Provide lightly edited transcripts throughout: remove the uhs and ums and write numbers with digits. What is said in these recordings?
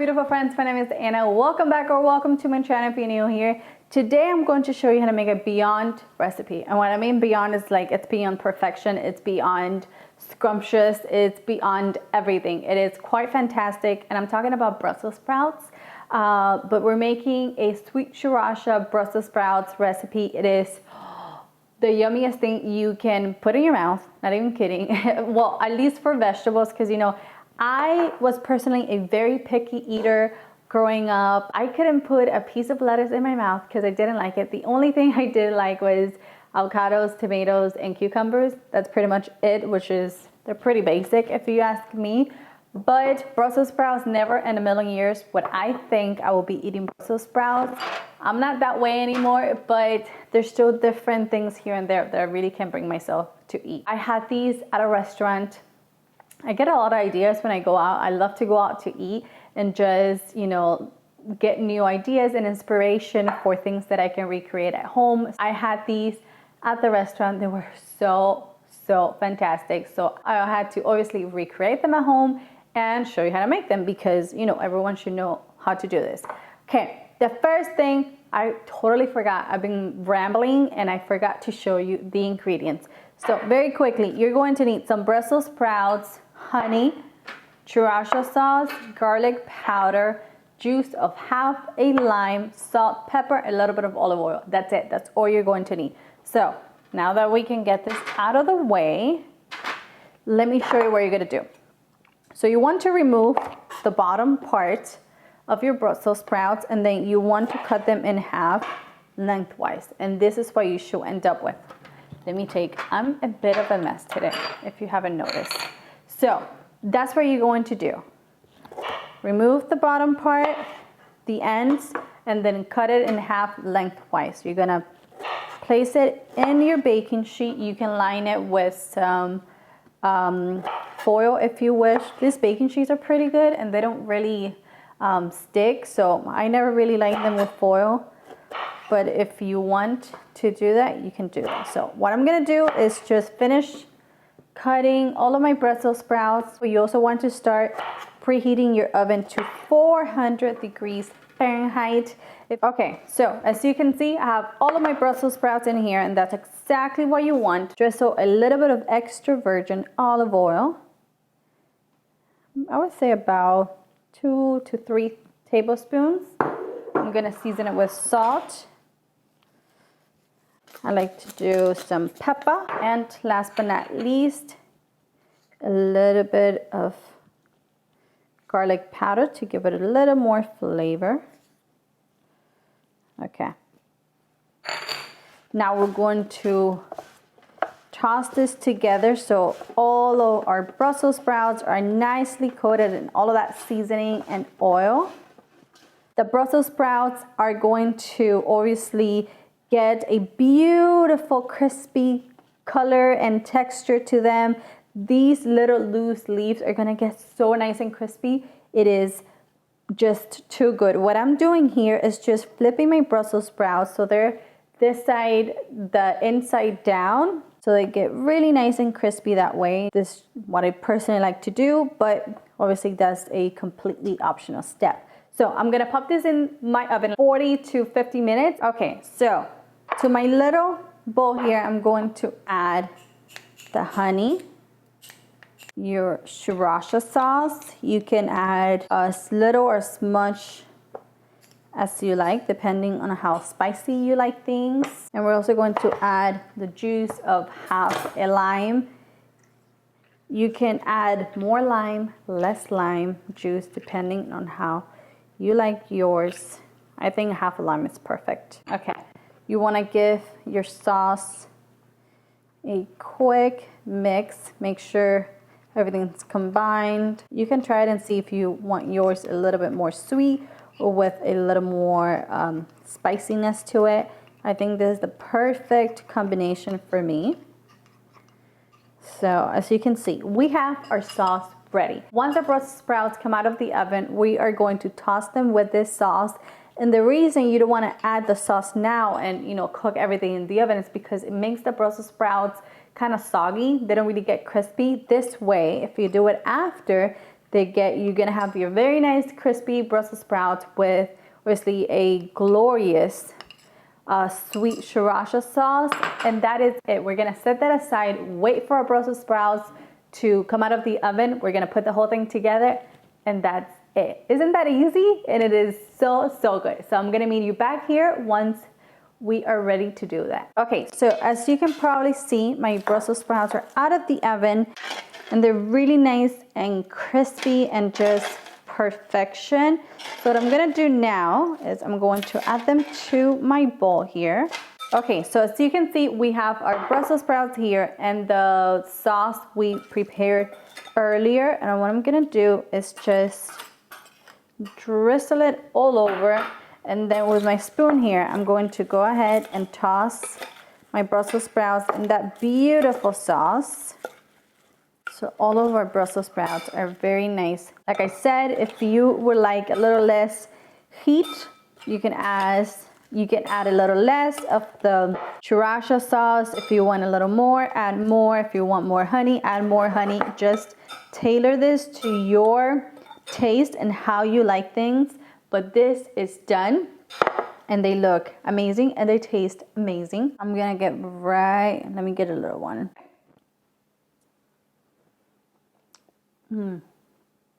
beautiful friends, my name is Anna. Welcome back or welcome to my channel if you're new here. Today I'm going to show you how to make a beyond recipe. And what I mean beyond is like it's beyond perfection, it's beyond scrumptious, it's beyond everything. It is quite fantastic, and I'm talking about Brussels sprouts. But we're making a sweet Sriracha Brussels sprouts recipe. It is the yummiest thing you can put in your mouth, not even kidding. Well, at least for vegetables, because you know, I was personally a very picky eater growing up. I couldn't put a piece of lettuce in my mouth because I didn't like it. The only thing I did like was avocados, tomatoes, and cucumbers. That's pretty much it, which is, they're pretty basic if you ask me. But Brussels sprouts, never in a million years would I think I will be eating Brussels sprouts. I'm not that way anymore, but there's still different things here and there that I really can bring myself to eat. I had these at a restaurant. I get a lot of ideas when I go out. I love to go out to eat and just, you know, get new ideas and inspiration for things that I can recreate at home. I had these at the restaurant. They were so fantastic. So I had to obviously recreate them at home and show you how to make them because, you know, everyone should know how to do this. Okay, the first thing I totally forgot. I've been rambling and I forgot to show you the ingredients. So very quickly, you're going to need some Brussels sprouts, honey, Sriracha sauce, garlic powder, juice of half a lime, salt, pepper, a little bit of olive oil. That's it. That's all you're going to need. So now that we can get this out of the way, let me show you what you're going to do. So you want to remove the bottom part of your Brussels sprouts, and then you want to cut them in half lengthwise. And this is what you should end up with. Let me take, I'm a bit of a mess today, if you haven't noticed. So that's what you're going to do. Remove the bottom part, the ends, and then cut it in half lengthwise. You're gonna place it in your baking sheet. You can line it with some foil if you wish. These baking sheets are pretty good and they don't really stick, so I never really line them with foil. But if you want to do that, you can do that. So what I'm gonna do is just finish cutting all of my Brussels sprouts. You also want to start preheating your oven to 400 degrees Fahrenheit. Okay, so as you can see, I have all of my Brussels sprouts in here, and that's exactly what you want. Just so a little bit of extra virgin olive oil. I would say about 2 to 3 tablespoons. I'm gonna season it with salt. I like to do some pepper, and last but not least, a little bit of garlic powder to give it a little more flavor. Okay. Now we're going to toss this together so all of our Brussels sprouts are nicely coated in all of that seasoning and oil. The Brussels sprouts are going to obviously get a beautiful crispy color and texture to them. These little loose leaves are gonna get so nice and crispy. It is just too good. What I'm doing here is just flipping my Brussels sprouts so they're this side, the inside down, so they get really nice and crispy that way. This is what I personally like to do, but obviously that's a completely optional step. So I'm gonna pop this in my oven 40 to 50 minutes. Okay, so to my little bowl here, I'm going to add the honey, your Sriracha sauce. You can add as little or as much as you like, depending on how spicy you like things. And we're also going to add the juice of half a lime. You can add more lime, less lime juice, depending on how you like yours. I think half a lime is perfect. Okay, you wanna give your sauce a quick mix. Make sure everything's combined. You can try it and see if you want yours a little bit more sweet or with a little more spiciness to it. I think this is the perfect combination for me. So as you can see, we have our sauce ready. Once the Brussels sprouts come out of the oven, we are going to toss them with this sauce. And the reason you don't want to add the sauce now and, you know, cook everything in the oven is because it makes the Brussels sprouts kind of soggy. They don't really get crispy. This way, if you do it after, You're gonna have your very nice crispy Brussels sprouts with obviously a glorious sweet Sriracha sauce, and that is it. We're gonna set that aside, wait for our Brussels sprouts to come out of the oven. We're gonna put the whole thing together, and that's it. Isn't that easy? And it is so good. So I'm gonna meet you back here once we are ready to do that. Okay, so as you can probably see, my Brussels sprouts are out of the oven, and they're really nice and crispy and just perfection. So what I'm gonna do now is I'm going to add them to my bowl here. Okay, so as you can see, we have our Brussels sprouts here and the sauce we prepared earlier. And what I'm gonna do is just drizzle it all over. And then with my spoon here, I'm going to go ahead and toss my Brussels sprouts in that beautiful sauce. So all of our Brussels sprouts are very nice. Like I said, if you would like a little less heat, you can add a little less of the Sriracha sauce. If you want a little more, add more. If you want more honey, add more honey. Just tailor this to your taste and how you like things. But this is done, and they look amazing and they taste amazing. I'm gonna let me get a little one.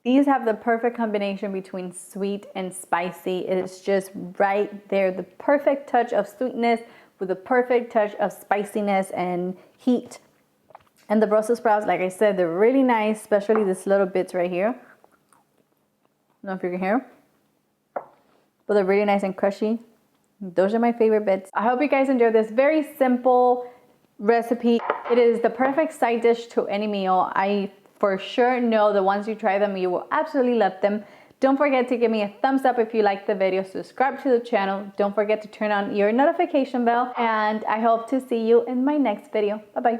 These have the perfect combination between sweet and spicy. It is just right there, the perfect touch of sweetness with the perfect touch of spiciness and heat. And the Brussels sprouts, like I said, they're really nice, especially this little bits right here. I don't know if you can hear, but they're really nice and crunchy. Those are my favorite bits. I hope you guys enjoyed this very simple recipe. It is the perfect side dish to any meal. I for sure know that once you try them, you will absolutely love them. Don't forget to give me a thumbs up if you like the video. Subscribe to the channel. Don't forget to turn on your notification bell. And I hope to see you in my next video. Bye-bye.